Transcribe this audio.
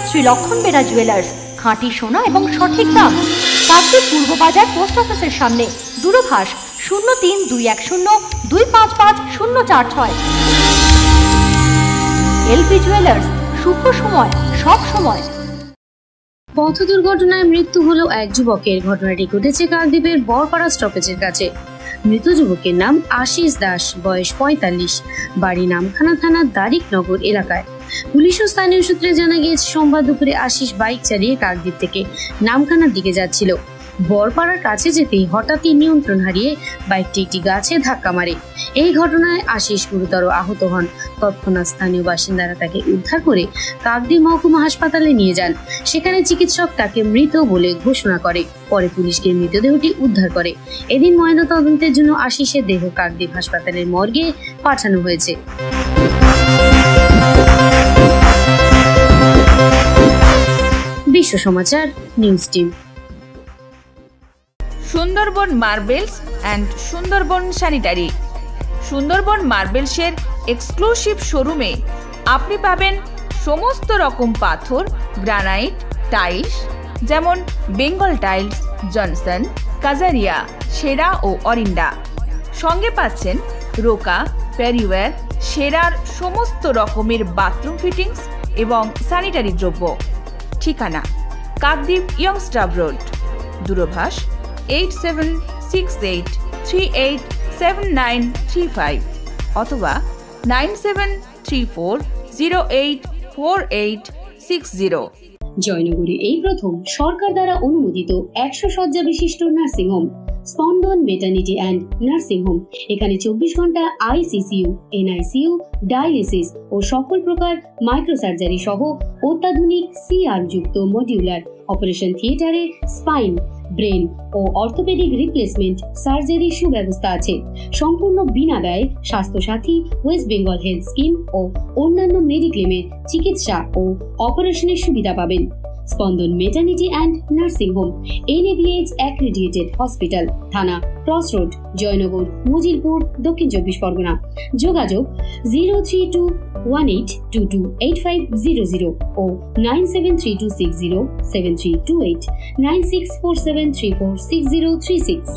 শ্রী লক্ষণ বেরা জুয়েলার্স, খাঁটি সোনা এবং সঠিক দাম। কাকদ্বীপ পূর্ব বাজার পোস্ট অফিসের সামনে। দূরভাষ 032102555046। এলপি জুয়েলার্স, শুভ সময় সব সময়। পথ দুর্ঘটনায় মৃত্যু হলো এক যুবকের। ঘটনাটি ঘটেছে কাকদ্বীপের বরপাড়া স্টপেজের কাছে। মৃত যুবকের নাম আশিস দাস, বয়স 45, বাড়ি নামখানা থানার দারিকনগর এলাকায়। পুলিশ ও স্থানীয় সূত্রে জানা গিয়েছে, সোমবার দুপুরে আশিস বাইক চালিয়ে কাকদ্বীপ থেকে নামখানার দিকে যাচ্ছিল। বরপাড়ার কাছে যেতেই হঠাৎই নিয়ন্ত্রণ হারিয়ে বাইকটি একটি গাছে ধাক্কা মারে। এই ঘটনায় আশিস গুরুতর আহত হন। তৎক্ষণাৎ স্থানীয় বাসিন্দারা তাকে উদ্ধার করে কাকদ্বীপ মহকুমা হাসপাতালে নিয়ে যান। সেখানে চিকিৎসক তাকে মৃত বলে ঘোষণা করে। পরে পুলিশ গিয়ে মৃতদেহটি উদ্ধার করে। এদিন ময়নাতদন্তের জন্য আশিসের দেহ কাকদ্বীপ হাসপাতালের মর্গে পাঠানো হয়েছে। Bishwa Samachar news team. Sundarban marbles and Sundarban sanitary. Sundarban মার্বেলসের এক্সক্লুসিভ শোরুমে আপনি পাবেন সমস্ত রকম পাথর, গ্রানাইট, টাইলস, যেমন বেঙ্গল টাইলস, জনসন, কাজারিয়া, সেরা ও অরিন্ডা। সঙ্গে পাচ্ছেন রোকা, প্যারিওয়্যার, সেরার সমস্ত রকমের বাথরুম ফিটিংস এবং স্যানিটারি দ্রব্য। ঠিকানা কাকদ্বীপ ইয়ংস্টার রোড। দূরভাষ 8768387935 অথবা 9734084860। জয়নগরে এই প্রথম সরকার দ্বারা অনুমোদিত 100 শয্যা বিশিষ্ট নার্সিং হোম স্পন্দন মেটার্নিটি অ্যান্ড নার্সিং হোম। এখানে 24 ঘন্টা আইসিসিইউ, এনআইসিইউ, ডায়ালিসিস ও সকল প্রকার মাইক্রোসার্জারি সহ অত্যাধুনিক সিআর যুক্ত মডিউলার অপারেশন থিয়েটারে স্পাইন, ব্রেন ও অর্থোপেডিক রিপ্লেসমেন্ট সার্জারির সুব্যবস্থা আছে। সম্পূর্ণ বিনা ব্যয় Swasthyasathi, West Bengal health scheme ও অন্যান্য মেডিক্লেমের চিকিৎসা ও অপারেশনের সুবিধা পাবেন। Spandan maternity and nursing home, NABH accredited hospital, Thana cross road, Joynagar, Majilpur, Dakshin 24 Pargana. যোগাযোগ 0321822850 ও 9732607328, 9647346036।